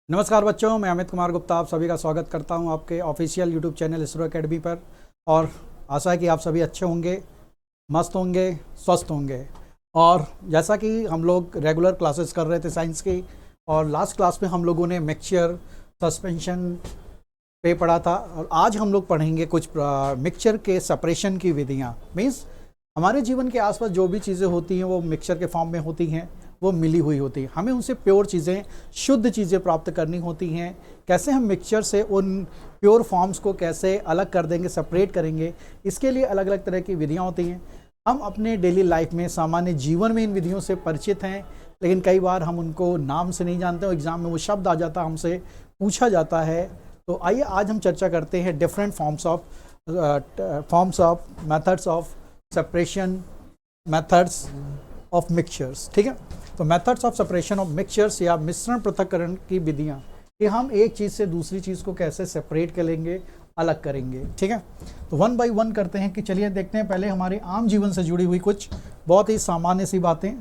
नमस्कार बच्चों, मैं अमित कुमार गुप्ता आप सभी का स्वागत करता हूं आपके official YouTube channel ISRO academy पर। और आशा है कि आप सभी अच्छे होंगे, मस्त होंगे, स्वस्थ होंगे। और जैसा कि हम लोग रेगुलर क्लासेस कर रहे थे साइंस की, और लास्ट क्लास में हम लोगों ने मिक्सचर सस्पेंशन पे पढ़ा था, और आज हम लोग पढ़ेंगे कुछ मिक्सचर के सेपरेशन की विधियाँ। मीन्स हमारे जीवन के आसपास जो भी चीज़ें होती हैं वो मिक्सचर के फॉर्म में होती हैं, वो मिली हुई होती है। हमें उनसे प्योर चीज़ें, शुद्ध चीज़ें प्राप्त करनी होती हैं। कैसे हम मिक्सचर से उन प्योर फॉर्म्स को कैसे अलग कर देंगे, सेपरेट करेंगे, इसके लिए अलग अलग तरह की विधियाँ होती हैं। हम अपने डेली लाइफ में, सामान्य जीवन में इन विधियों से परिचित हैं, लेकिन कई बार हम उनको नाम से नहीं जानते। एग्जाम में वो शब्द आ जाता, हमसे पूछा जाता है। तो आइए आज हम चर्चा करते हैं different forms of methods of separation, methods of mixtures. ठीक है, तो methods of separation of mixtures या मिश्रण पृथक्करण की विधियाँ, कि हम एक चीज़ से दूसरी चीज़ को कैसे सेपरेट करेंगे, अलग करेंगे। ठीक है, तो वन बाय वन करते हैं। कि चलिए देखते हैं पहले हमारे आम जीवन से जुड़ी हुई कुछ बहुत ही सामान्य सी बातें।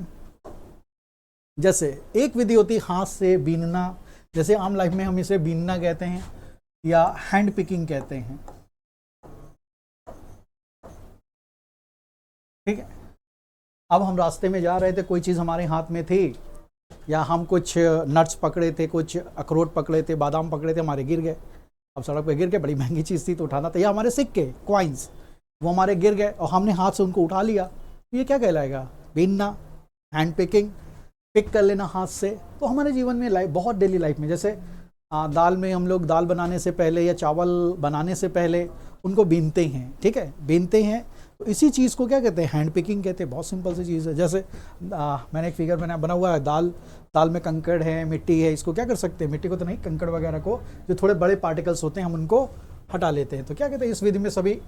जैसे एक विधि होती है हाथ से बीनना, जैसे आम लाइफ में हम इसे बीनना कहते हैं या हैंड पिकिंग कहते हैं। ठीक है, अब हम रास्ते में जा रहे थे, कोई चीज़ हमारे हाथ में थी, या हम कुछ नट्स पकड़े थे, कुछ अखरोट पकड़े थे, बादाम पकड़े थे, हमारे गिर गए। अब सड़क पे गिर गए, बड़ी महंगी चीज़ थी तो उठाना था, या हमारे सिक्के, कॉइन्स, वो हमारे गिर गए और हमने हाथ से उनको उठा लिया, तो ये क्या कहलाएगा? बीनना, हैंड पिकिंग, पिक कर लेना हाथ से। तो हमारे जीवन में लाइफ, बहुत डेली लाइफ में, जैसे दाल में हम लोग दाल बनाने से पहले या चावल बनाने से पहले उनको बीनते हैं। ठीक है, बीनते हैं, तो इसी चीज़ को क्या कहते हैं? हैंड पिकिंग कहते हैं। बहुत सिंपल सी चीज़ है। जैसे मैंने एक फिगर बना हुआ है, दाल में कंकड़ है, मिट्टी है, इसको क्या कर सकते हैं? मिट्टी को तो नहीं, कंकड़ वगैरह को, जो थोड़े बड़े पार्टिकल्स होते हैं, हम उनको हटा लेते हैं। तो क्या कहते हैं इस विधि में? सभी,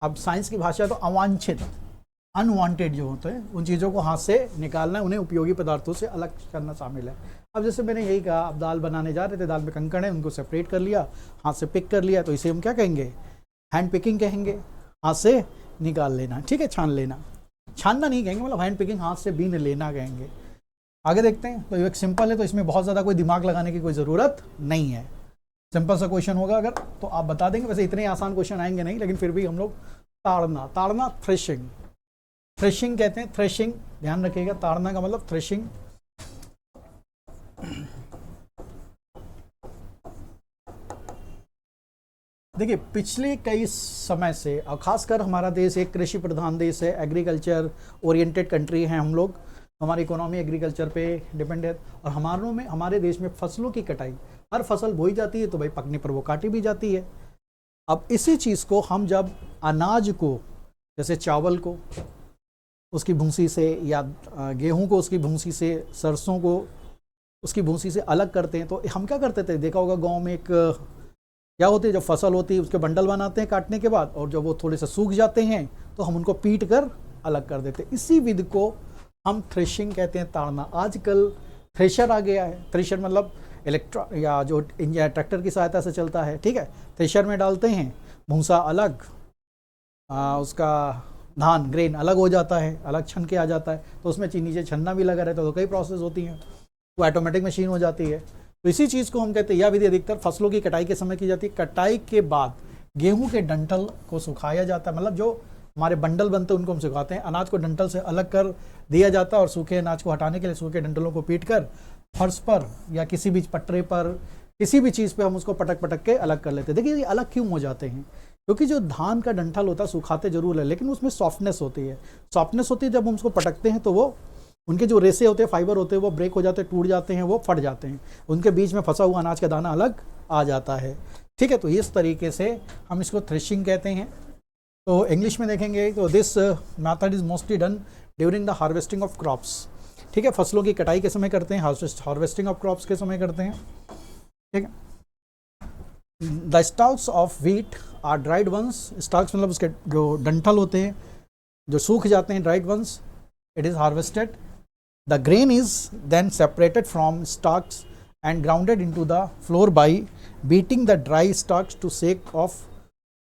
अब साइंस की भाषा तो अवांछित, अनवांटेड जो होते हैं, उन चीज़ों को हाथ से निकालना, उन्हें उपयोगी पदार्थों से अलग करना शामिल है। अब जैसे मैंने यही कहा, अब दाल बनाने जा रहे थे, दाल में कंकड़ है, उनको सेपरेट कर लिया, हाथ से पिक कर लिया, तो इसे हम क्या कहेंगे? हैंड पिकिंग कहेंगे। हाथ से निकाल लेना, ठीक है, छान लेना, छानना नहीं कहेंगे, मतलब हैंड पिकिंग, हाथ से बीन लेना कहेंगे। आगे देखते हैं। तो एक सिंपल है, तो इसमें बहुत ज़्यादा कोई दिमाग लगाने की कोई ज़रूरत नहीं है। सिंपल सा क्वेश्चन होगा अगर, तो आप बता देंगे। वैसे इतने आसान क्वेश्चन आएंगे नहीं, लेकिन फिर भी हम लोग ताड़ना, थ्रेशिंग कहते हैं। थ्रेशिंग, ध्यान रखिएगा, ताड़ना का मतलब थ्रेशिंग। देखिए, पिछले कई समय से, और खासकर हमारा देश एक कृषि प्रधान देश है, एग्रीकल्चर ओरिएंटेड कंट्री है हम लोग। हमारी इकोनॉमी एग्रीकल्चर पे डिपेंड है, और हमारे देश में फसलों की कटाई, हर फसल बोई जाती है तो भाई पकने पर वो काटी भी जाती है। अब इसी चीज़ को हम जब अनाज को, जैसे चावल को उसकी भूसी से, या गेहूँ को उसकी भूसी से, सरसों को उसकी भूसी से अलग करते हैं, तो हम क्या करते थे? देखा होगा गाँव में एक क्या होती है, जब फसल होती है उसके बंडल बनाते हैं काटने के बाद, और जब वो थोड़े से सूख जाते हैं तो हम उनको पीट कर अलग कर देते हैं। इसी विधि को हम थ्रेशिंग कहते हैं, ताड़ना। आजकल थ्रेशर आ गया है। थ्रेशर मतलब या जो ट्रैक्टर की सहायता से चलता है। ठीक है, थ्रेशर में डालते हैं, भूसा अलग, उसका धान, ग्रेन अलग हो जाता है, अलग छन के आ जाता है। तो उसमें नीचे छन्ना भी लगा रहता है, तो कई प्रोसेस होती हैं, वो ऑटोमेटिक मशीन हो जाती है। तो इसी चीज़ को हम कहते हैं, यह विधि अधिकतर फसलों की कटाई के समय की जाती है। कटाई के बाद गेहूं के डंठल को सुखाया जाता है, मतलब जो हमारे बंडल बनते हैं उनको हम सुखाते हैं। अनाज को डंठल से अलग कर दिया जाता है, और सूखे अनाज को हटाने के लिए सूखे डंठलों को पीट कर फर्श पर या किसी भी पटरे पर, किसी भी चीज़ पे हम उसको पटक के अलग कर लेते हैं। देखिए, ये अलग क्यों हो जाते हैं? क्योंकि जो धान का डंठल होता है, सुखाते जरूर है, लेकिन उसमें सॉफ्टनेस होती है। जब हम उसको पटकते हैं तो वो, उनके जो रेसे होते हैं, फाइबर होते हैं, वो ब्रेक हो जाते हैं, टूट जाते हैं, वो फट जाते हैं, उनके बीच में फंसा हुआ अनाज का दाना अलग आ जाता है। ठीक है, तो इस तरीके से हम इसको थ्रेशिंग कहते हैं। तो इंग्लिश में देखेंगे तो this method is mostly done during the harvesting of crops. ठीक है, फसलों की कटाई के समय करते हैं, हार्वेस्टिंग ऑफ क्रॉप्स के समय करते हैं। ठीक है, the stocks of wheat are dried ones. Stocks मतलब उसके जो डंठल होते हैं, जो सूख जाते हैं, dried ones, it is harvested. The grain is then separated from stalks and grounded into the floor by beating the dry stalks to shake off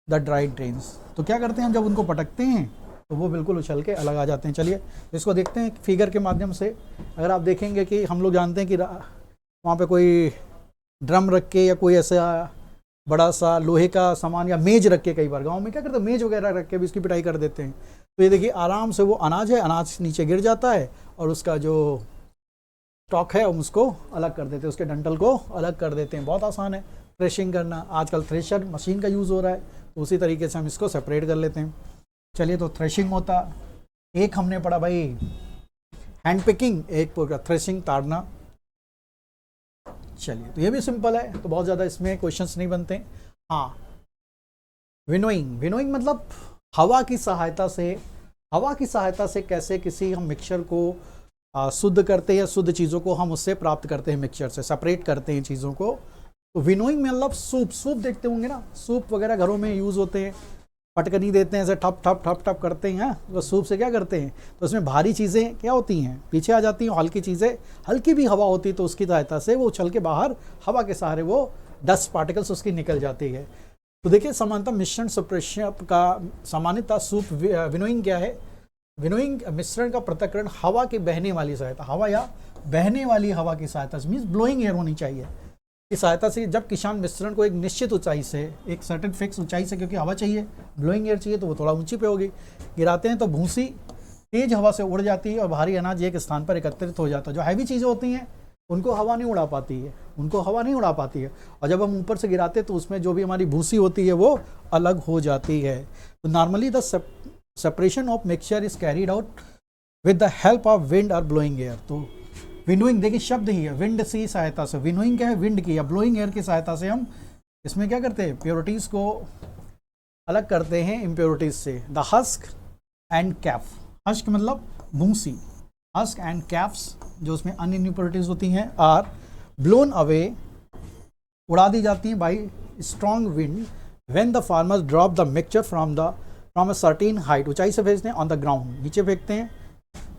the dried grains। तो क्या करते हैं हम, जब उनको पटकते हैं तो वो बिल्कुल उछल के अलग आ जाते हैं। चलिए इसको देखते हैं फिगर के माध्यम से। अगर आप देखेंगे कि हम लोग जानते हैं कि वहाँ पे कोई ड्रम रख के या कोई ऐसा बड़ा सा लोहे का सामान या मेज रख के, कई बार गांव में क्या करते हैं मेज वगैरह रख के भी इसकी पिटाई कर देते हैं। तो ये देखिए आराम से वो अनाज है, अनाज नीचे गिर जाता है और उसका जो स्टॉक है हम उसको अलग कर देते हैं, उसके डंठल को अलग कर देते हैं। बहुत आसान है थ्रेशिंग करना, आजकल थ्रेशर मशीन का यूज़ हो रहा है, तो उसी तरीके से हम इसको सेपरेट कर लेते हैं। चलिए, तो थ्रेशिंग होता, एक हमने पढ़ा भाई हैंड पिकिंग, एक पूरा थ्रेशिंग ताड़ना। चलिए, तो ये भी सिंपल है, तो बहुत ज़्यादा इसमें क्वेश्चंस नहीं बनते। हाँ, विनोइंग, विनोइंग मतलब हवा की सहायता से कैसे किसी हम मिक्सचर को शुद्ध करते हैं, शुद्ध चीज़ों को हम उससे प्राप्त करते हैं, मिक्सचर से सेपरेट करते हैं चीज़ों को। तो विनोइंग में मतलब सूप देखते होंगे ना, सूप वगैरह घरों में यूज़ होते हैं, पटकनी देते हैं, ऐसे ठप ठप ठप ठप करते हैं। तो सूप से क्या करते हैं, तो उसमें भारी चीज़ें क्या होती हैं, पीछे आ जाती हैं, हल्की चीज़ें, हल्की भी हवा होती है तो उसकी सहायता से वो उछल के बाहर हवा के सहारे वो डस्ट पार्टिकल्स उसकी निकल जाती है। तो देखिए सामान्यतः मिश्रण सप्रेशन का सामान्यतः सूप विनोइंग क्या है, विनोइंग मिश्रण का पृथक्करण हवा की बहने वाली सहायता, हवा या बहने वाली हवा की सहायता से, मीन्स ब्लोइंग एयर होनी चाहिए, की सहायता से जब किसान मिश्रण को एक निश्चित ऊंचाई से, एक सर्टेन फिक्स ऊंचाई से, क्योंकि हवा चाहिए, ब्लोइंग एयर चाहिए तो वो थोड़ा ऊंची पे होगी, गिराते हैं तो भूसी तेज हवा से उड़ जाती है और भारी अनाज एक स्थान पर एकत्रित हो जाता है। जो हैवी चीज़ें होती हैं उनको हवा नहीं उड़ा पाती है, और जब हम ऊपर से गिराते हैं तो उसमें जो भी हमारी भूसी होती है वो अलग हो जाती है। तो normally the separation of mixture is carried out with the help of wind और ब्लोइंग एयर। तो विंडोइंग देखिए शब्द ही है, विंड की सहायता से, विनोइंग क्या है, विंड की या ब्लोइंग एयर की सहायता से हम इसमें क्या करते हैं, प्योरिटीज़ को अलग करते हैं इम्प्योरिटीज़ से। The husk and Kaif, husk मतलब भूसी, हस्क एंड कैफ्स जो उसमें अन्य इम्प्योरिटीज़ होती हैं आर ब्लोन अवे, उड़ा दी जाती हैं by strong wind when the farmers drop the mixture from a certain height, ऊंचाई से भेजते हैं, ऑन द ग्राउंड, नीचे फेंकते हैं।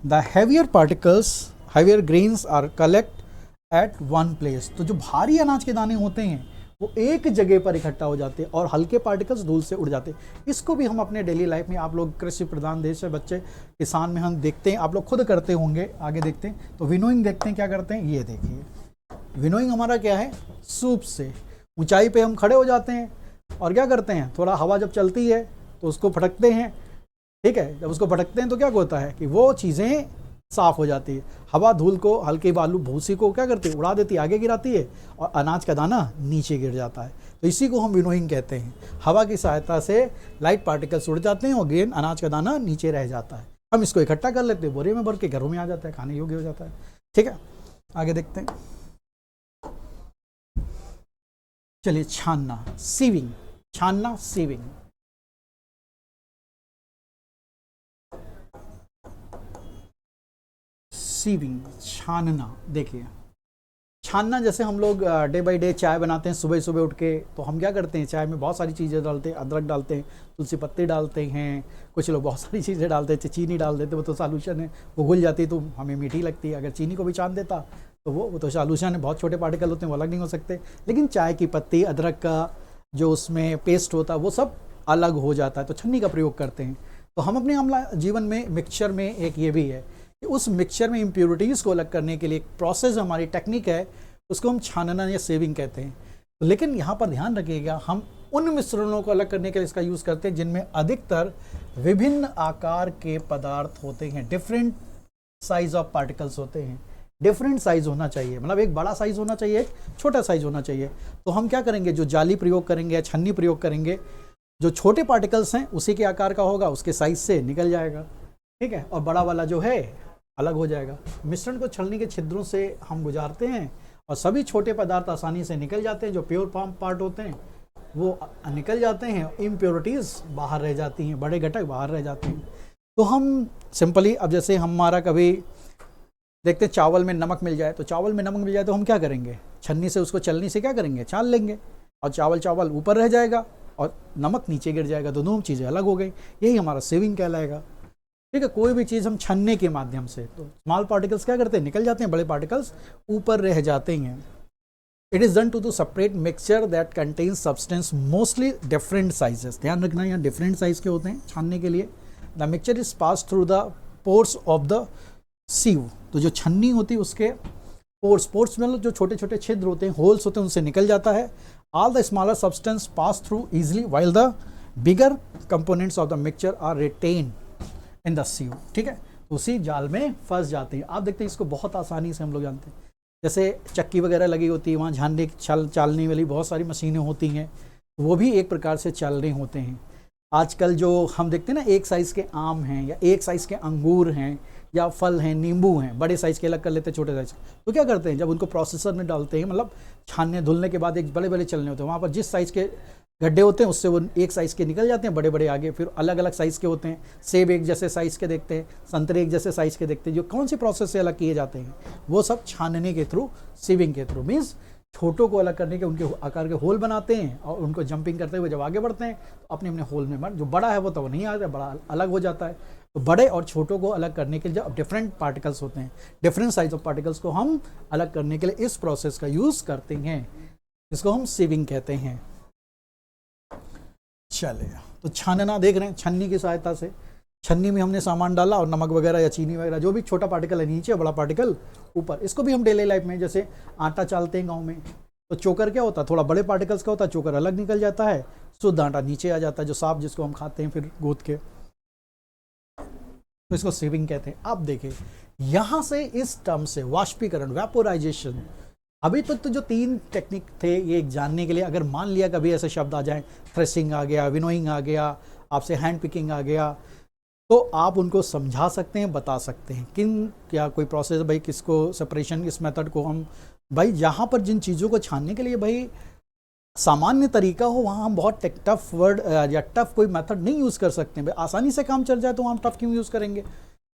The heavier particles, heavier grains are collect at one place, तो जो भारी अनाज के दाने होते हैं वो एक जगह पर इकट्ठा हो जाते हैं और हल्के पार्टिकल्स धूल से उड़ जाते हैं। इसको भी हम अपने डेली लाइफ में, आप लोग कृषि प्रधान देश है, बच्चे किसान में हम देखते हैं, आप लोग खुद करते होंगे, आगे देखते हैं। तो विनोइंग देखते हैं क्या करते हैं, ये देखिए विनोइंग हमारा क्या है, सूप से ऊंचाई पे हम खड़े हो जाते हैं और क्या करते हैं, थोड़ा हवा जब चलती है तो उसको फटकते हैं, ठीक है, जब उसको फटकते हैं तो क्या होता है कि वो चीज़ें साफ हो जाती है, हवा धूल को, हल्की बालू भूसी को क्या करती है, उड़ा देती है, आगे गिराती है और अनाज का दाना नीचे गिर जाता है। तो इसी को हम विनोइंग कहते हैं। हवा की सहायता से लाइट पार्टिकल्स उड़ जाते हैं और ग्रेन अनाज का दाना नीचे रह जाता है। हम इसको इकट्ठा कर लेते हैं, बोरे में भर के घरों में आ जाता है, खाने योग्य हो जाता है। ठीक है, आगे देखते हैं। चलिए, छानना, सीविंग, छानना सीविंग। सीविंग, छानना, देखिए छानना, जैसे हम लोग डे बाय डे चाय बनाते हैं, सुबह सुबह उठ के, तो हम क्या करते हैं, चाय में बहुत सारी चीज़ें डालते हैं, अदरक डालते हैं, तुलसी पत्ती डालते हैं, कुछ लोग बहुत सारी चीज़ें डालते हैं, चीनी डाल देते हैं, वो तो सॉल्यूशन है, वो घुल जाती है तो हमें मीठी लगती है। अगर चीनी को भी छान देता तो वो तो सॉल्यूशन है, बहुत छोटे पार्टिकल होते हैं, वो अलग नहीं हो सकते। लेकिन चाय की पत्ती, अदरक का जो उसमें पेस्ट होता है वो सब अलग हो जाता है, तो छन्नी का प्रयोग करते हैं। तो हम अपने आम जीवन में मिक्सचर में एक ये भी है कि उस मिक्सचर में इम्प्योरिटीज़ को अलग करने के लिए एक प्रोसेस, हमारी टेक्निक है, उसको हम छानना या सेविंग कहते हैं। तो लेकिन यहाँ पर ध्यान रखिएगा, हम उन मिश्रणों को अलग करने के लिए इसका यूज़ करते हैं जिनमें अधिकतर विभिन्न आकार के पदार्थ होते हैं, डिफरेंट साइज ऑफ पार्टिकल्स होते हैं। डिफरेंट साइज होना चाहिए, मतलब एक बड़ा साइज होना चाहिए, एक छोटा साइज होना चाहिए। तो हम क्या करेंगे, जो जाली प्रयोग करेंगे या छन्नी प्रयोग करेंगे, जो छोटे पार्टिकल्स हैं उसी के आकार का होगा, उसके साइज से निकल जाएगा, ठीक है, और बड़ा वाला जो है अलग हो जाएगा। मिश्रण को छलनी के छिद्रों से हम गुजारते हैं और सभी छोटे पदार्थ आसानी से निकल जाते हैं, जो प्योर पार्ट होते हैं वो निकल जाते हैं, इम्प्योरिटीज़ बाहर रह जाती हैं, बड़े घटक बाहर रह जाते हैं। तो हम सिंपली, अब जैसे हमारा कभी देखते हैं चावल में नमक मिल जाए, तो चावल में नमक मिल जाए तो हम क्या करेंगे, छन्नी से उसको चलनी से क्या करेंगे, छान लेंगे, और चावल ऊपर रह जाएगा और नमक नीचे गिर जाएगा, तो दोनों चीज़ें अलग हो गई। यही हमारा सेविंग कहलाएगा। ठीक है, कोई भी चीज़ हम छन्ने के माध्यम से, तो स्मॉल पार्टिकल्स क्या करते हैं, निकल जाते हैं, बड़े पार्टिकल्स ऊपर रह जाते हैं। It is done to separate mixture that contains substance mostly different sizes. ध्यान रखना, यहाँ डिफरेंट साइज के होते हैं छानने के लिए। The mixture is pass through the pores of the सीव, तो जो छन्नी होती है उसके पोर्स में जो छोटे छोटे छिद्र होते हैं, होल्स होते हैं, उनसे निकल जाता है। All the smaller substance pass through easily while the bigger components of the mixture are retain in the sieve. ठीक है, तो उसी जाल में फंस जाते हैं। आप देखते हैं इसको बहुत आसानी से हम लोग जानते हैं, जैसे चक्की वगैरह लगी होती है, वहाँ झानने चालने वाली बहुत सारी मशीनें होती हैं, वो भी एक प्रकार से चल रहे होते हैं। आजकल जो हम देखते हैं ना, एक साइज़ के आम हैं या एक साइज़ के अंगूर हैं या फल हैं, नींबू हैं, बड़े साइज़ के अलग कर लेते हैं छोटे साइज़। तो क्या करते हैं, जब उनको प्रोसेसर में डालते हैं, मतलब छानने धुलने के बाद एक बड़े बड़े चलने होते हैं, वहाँ पर जिस साइज़ के गड्ढे होते हैं उससे वो एक साइज़ के निकल जाते हैं बड़े बड़े आगे, फिर अलग अलग साइज़ के होते हैं। सेब एक जैसे साइज़ के देखते हैं, संतरे एक जैसे साइज़ के देखते हैं। जो कौन सी प्रोसेस से अलग किए जाते हैं, वो सब छानने के थ्रू, सीविंग के थ्रू। मीन्स छोटों को अलग करने के उनके आकार के होल बनाते हैं और उनको जंपिंग करते हुए जब आगे बढ़ते हैं तो अपने अपने होल में जो बड़ा है वो तो नहीं आता, बड़ा अलग हो जाता है। तो बड़े और छोटों को अलग करने के लिए जब डिफरेंट पार्टिकल्स होते हैं, डिफरेंट साइज ऑफ पार्टिकल्स को हम अलग करने के लिए इस प्रोसेस का यूज़ करते हैं, इसको हम सीविंग कहते हैं। चलिए, तो छानना देख रहे हैं, छन्नी की सहायता से, छन्नी में हमने सामान डाला और नमक वगैरह या चीनी वगैरह जो भी छोटा पार्टिकल है नीचे, बड़ा पार्टिकल ऊपर। इसको भी हम डेली लाइफ में जैसे आटा चालते हैं गांव में, तो चोकर क्या होता है, थोड़ा बड़े पार्टिकल्स का होता है, चोकर अलग निकल जाता है, शुद्ध आटा नीचे आ जाता है, जो साफ जिसको हम खाते हैं फिर गूंथ के, तो इसको सीविंग कहते हैं। अब देखिए यहां से इस टर्म से वाष्पीकरण, वेपोराइजेशन, अभी तक तो जो तीन टेक्निक थे ये जानने के लिए, अगर मान लिया कभी ऐसे शब्द आ जाए, थ्रेसिंग आ गया, विनोइंग आ गया, आपसे हैंड पिकिंग आ गया, तो आप उनको समझा सकते हैं, बता सकते हैं किन क्या कोई प्रोसेस, भाई किसको सेपरेशन, इस मेथड को हम, भाई यहाँ पर जिन चीज़ों को छानने के लिए भाई सामान्य तरीका हो, वहाँ हम बहुत टफ वर्ड या टफ कोई मेथड नहीं यूज़ कर सकते हैं। भाई आसानी से काम चल जाए तो हम टफ क्यों यूज़ करेंगे।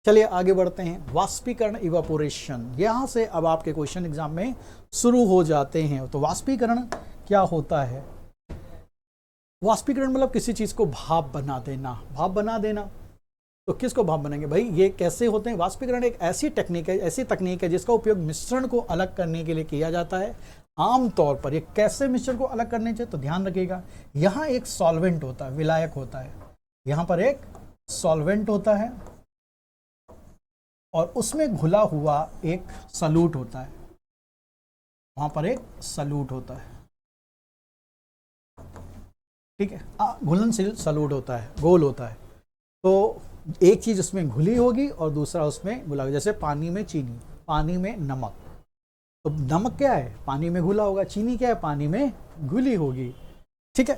चलिए आगे बढ़ते हैं। वाष्पीकरण, इवापोरेशन, यहाँ से अब आपके क्वेश्चन एग्जाम में शुरू हो जाते हैं। तो वाष्पीकरण क्या होता है? वाष्पीकरण मतलब किसी चीज़ को भाप बना देना, भाप बना देना। तो किसको भाप बनाएंगे भाई, ये कैसे होते हैं? वाष्पीकरण एक ऐसी तकनीक है जिसका उपयोग मिश्रण को अलग करने के लिए किया जाता है। आमतौर पर ये कैसे मिश्रण को अलग करने चाहिए, तो ध्यान रखिएगा, यहाँ एक सॉल्वेंट होता है, विलायक होता है, यहाँ पर एक सॉल्वेंट होता है और उसमें घुला हुआ एक सल्यूट होता है, वहां पर एक सल्यूट होता है, ठीक है, घुलनशील सल्यूट होता है, गोल होता है। तो एक चीज उसमें घुली होगी और दूसरा उसमें घुला होगा, जैसे पानी में चीनी, पानी में नमक। तो नमक क्या है, पानी में घुला होगा, चीनी क्या है, पानी में घुली होगी, ठीक है।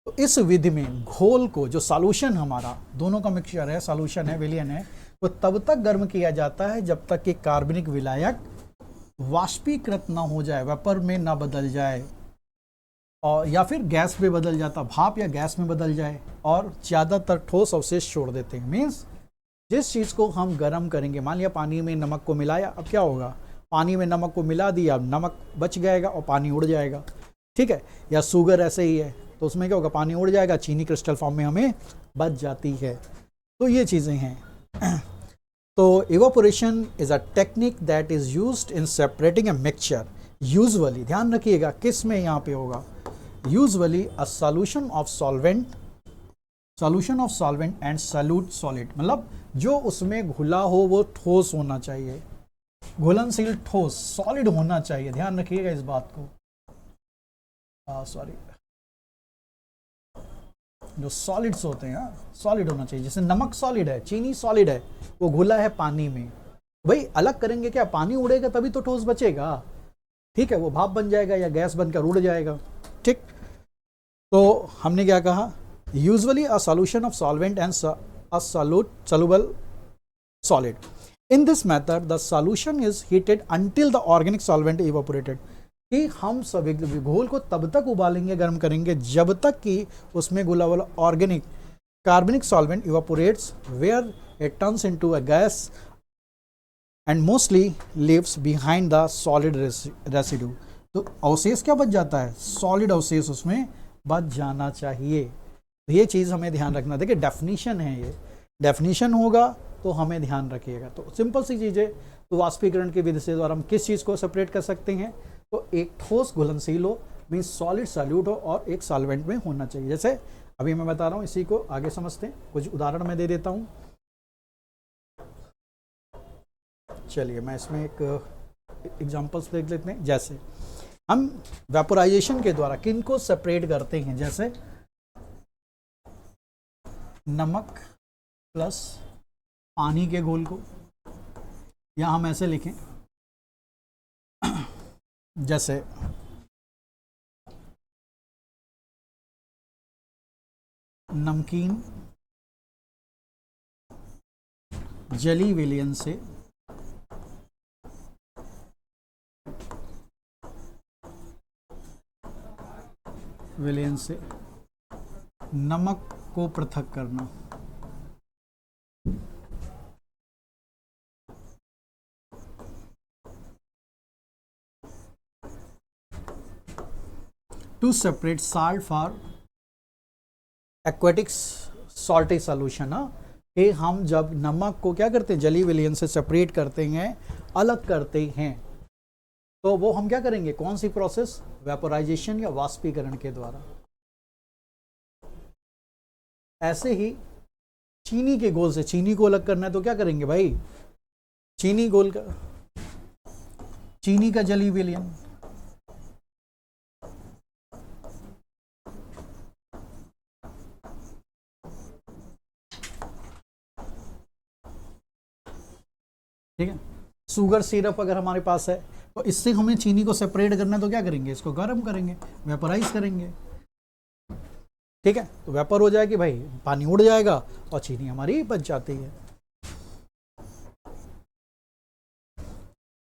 तो इस विधि में घोल को, जो सॉल्यूशन हमारा दोनों का मिक्सचर है, सॉल्यूशन है, विलयन है, वो तब तक गर्म किया जाता है जब तक कि कार्बनिक विलायक वाष्पीकृत ना हो जाए, वेपर में ना बदल जाए, और या फिर गैस में बदल जाता, भाप या गैस में बदल जाए, और ज़्यादातर ठोस अवशेष छोड़ देते हैं। मीन्स जिस चीज़ को हम गर्म करेंगे, मान लिया पानी में नमक को मिलाया, अब क्या होगा, पानी में नमक को मिला दिया, नमक बच जाएगा और पानी उड़ जाएगा, ठीक है। या शुगर ऐसे ही है, तो उसमें क्या होगा, पानी उड़ जाएगा, चीनी क्रिस्टल फॉर्म में हमें बच जाती है। तो ये चीज़ें हैं। तो evaporation is a technique that is used in separating a mixture. Usually ध्यान रखिएगा किस में यहाँ पे होगा, usually a solution of solvent and solute solid, मतलब जो उसमें घुला हो वो ठोस होना चाहिए, घुलनशील ठोस, सॉलिड होना चाहिए, ध्यान रखिएगा इस बात को। जो सॉलिड्स होते हैं, सॉलिड होना चाहिए। जैसे नमक सॉलिड है, चीनी सॉलिड है, वो घुला है पानी में, भाई अलग करेंगे क्या, पानी उड़ेगा तभी तो ठोस बचेगा, ठीक है, वो भाप बन जाएगा या गैस बनकर उड़ जाएगा, ठीक। तो हमने क्या कहा, usually a solution of solvent and a soluble solid. In this method the solution is heated until the organic solvent evaporated. कि हम सभी घोल को तब तक उबालेंगे, गर्म करेंगे, जब तक कि उसमें घुला हुआ ऑर्गेनिक कार्बनिक solvent evaporates where it turns into a gas and mostly leaves behind the solid residue. तो अवशेष क्या बच जाता है, सॉलिड अवशेष उसमें बच जाना चाहिए। तो ये चीज़ हमें ध्यान रखना। देखिए डेफिनीशन है, ये डेफिनीशन होगा तो हमें ध्यान रखिएगा। तो सिंपल सी चीज़ है। तो वाष्पीकरण की विधि से द्वारा हम किस चीज़ को सेपरेट कर सकते हैं, तो एक ठोस घुलनशील हो, मीन्स सॉलिड सॉल्यूट हो, और एक सॉल्वेंट में होना चाहिए। जैसे अभी मैं बता रहा हूँ, इसी को आगे समझते हैं, कुछ उदाहरण मैं दे देता हूँ। चलिए मैं इसमें एक एग्जांपल्स देख लेते हैं। जैसे हम वेपोराइजेशन के द्वारा किन को सेपरेट करते हैं, जैसे नमक प्लस पानी के घोल को, या हम ऐसे लिखें जैसे नमकीन जली विलयन से नमक को पृथक करना। To separate salt for aquatic salty solution, कि हम जब नमक को क्या करते हैं, जली विलयन से सेपरेट करते हैं, अलग करते हैं, तो वो हम क्या करेंगे, कौन सी प्रोसेस, वेपोराइजेशन या वाष्पीकरण के द्वारा। ऐसे ही चीनी के घोल से चीनी को अलग करना है तो क्या करेंगे भाई, चीनी का जली विलयन, ठीक है। शुगर सिरप अगर हमारे पास है तो इससे हमें चीनी को सेपरेट करना है तो क्या करेंगे, इसको गर्म करेंगे, वेपोराइज करेंगे, ठीक है। तो वेपर हो जाएगी भाई, पानी उड़ जाएगा और चीनी हमारी बच जाती है।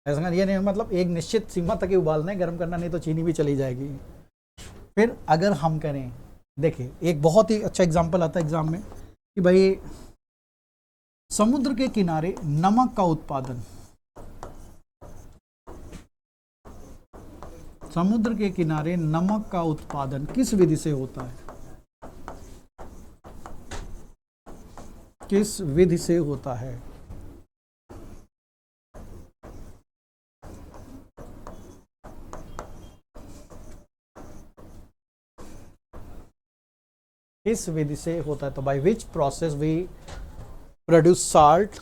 ऐसा ये नहीं मतलब एक निश्चित सीमा तक ही उबालना है, गर्म करना, नहीं तो चीनी भी चली जाएगी। फिर अगर हम करें, देखिए एक बहुत ही अच्छा एग्जांपल आता है एग्जाम में कि भाई समुद्र के किनारे नमक का उत्पादन, समुद्र के किनारे नमक का उत्पादन किस विधि से होता है, किस विधि से होता है। किस विधि से होता है, तो by which process we produce salt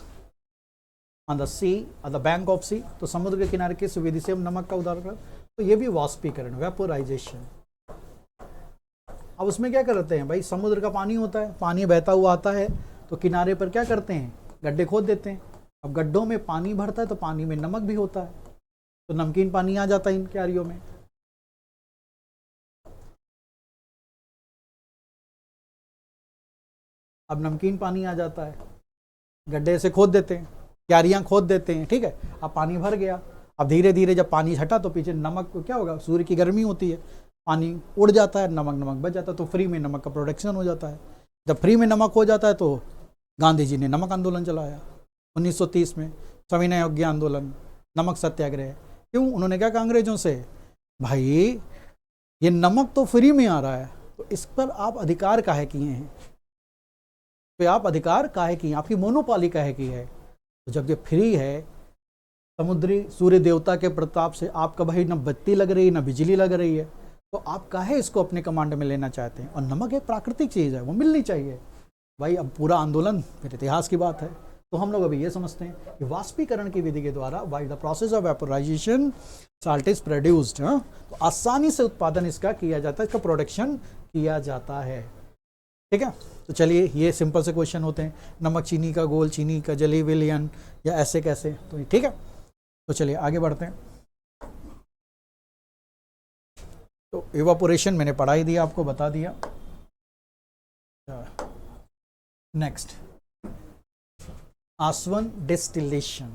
on the sea, on the bank of sea. तो समुद्र के किनारे किस विधि से हम नमक का उदाहरण करें, तो ये भी वाष्पीकरण, वेपोराइजेशन। अब उसमें क्या करते हैं भाई, समुद्र का पानी होता है, पानी बहता हुआ आता है, तो किनारे पर क्या करते हैं, गड्ढे खोद देते हैं। अब गड्ढों में पानी भरता है तो पानी में नमक भी होता है, तो नमकीन पानी आ जाता है इन क्यारियों में। अब नमकीन पानी आ जाता है, गड्ढे से खोद देते हैं, क्यारियां खोद देते हैं, ठीक है। अब पानी भर गया, अब धीरे धीरे जब पानी हटा तो पीछे नमक को क्या होगा, सूर्य की गर्मी होती है, पानी उड़ जाता है, नमक बच जाता है, तो फ्री में नमक का प्रोडक्शन हो जाता है। जब फ्री में नमक हो जाता है तो गांधी जी ने नमक आंदोलन चलाया 1930 में, सविनय अवज्ञा आंदोलन, नमक सत्याग्रह। क्यों, उन्होंने क्या कहा अंग्रेजों से, भाई ये नमक तो फ्री में आ रहा है, तो इस पर आप अधिकार काहे किए हैं, तो आप अधिकार काहे किए, आपकी मोनोपाली काहे की है। तो जब ये फ्री है, समुद्री सूर्य देवता के प्रताप से आपका भाई न बत्ती लग रही है न बिजली लग रही है, तो आप काहे इसको अपने कमांड में लेना चाहते हैं। और नमक एक प्राकृतिक चीज़ है, वो मिलनी चाहिए भाई। अब पूरा आंदोलन फिर इतिहास की बात है। तो हम लोग अभी ये समझते हैं कि वाष्पीकरण की विधि के द्वारा by the process of vaporisation salt is produced, तो आसानी से उत्पादन इसका किया जाता है, इसका प्रोडक्शन किया जाता है, ठीक है। तो चलिए ये सिंपल से क्वेश्चन होते हैं, नमक चीनी का घोल, चीनी का जली विलयन, या ऐसे कैसे, तो ठीक है। तो चलिए आगे बढ़ते हैं। तो इवापोरेशन मैंने पढ़ा ही दिया, आपको बता दिया। नेक्स्ट आसवन डिस्टिलेशन।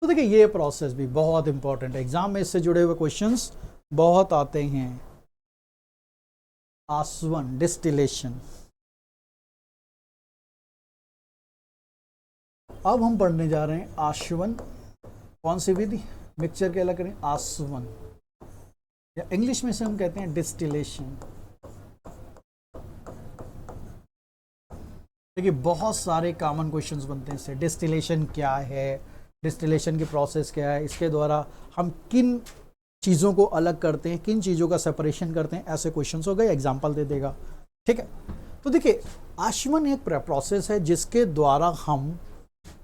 तो देखिए ये प्रोसेस भी बहुत इंपॉर्टेंट है, एग्जाम में इससे जुड़े हुए क्वेश्चंस बहुत आते हैं। आसवन डिस्टिलेशन, अब हम पढ़ने जा रहे हैं आसवन, कौन सी विधि, मिक्सचर के अलग करें, आसवन, या इंग्लिश में से हम कहते हैं डिस्टिलेशन। देखिए बहुत सारे कॉमन क्वेश्चंस बनते हैं इससे, डिस्टिलेशन क्या है, डिस्टिलेशन की प्रोसेस क्या है, इसके द्वारा हम किन चीज़ों को अलग करते हैं, किन चीज़ों का सेपरेशन करते हैं, ऐसे क्वेश्चंस हो गए, एग्जाम्पल दे देगा, ठीक है। तो देखिए आशमन एक प्रोसेस है जिसके द्वारा हम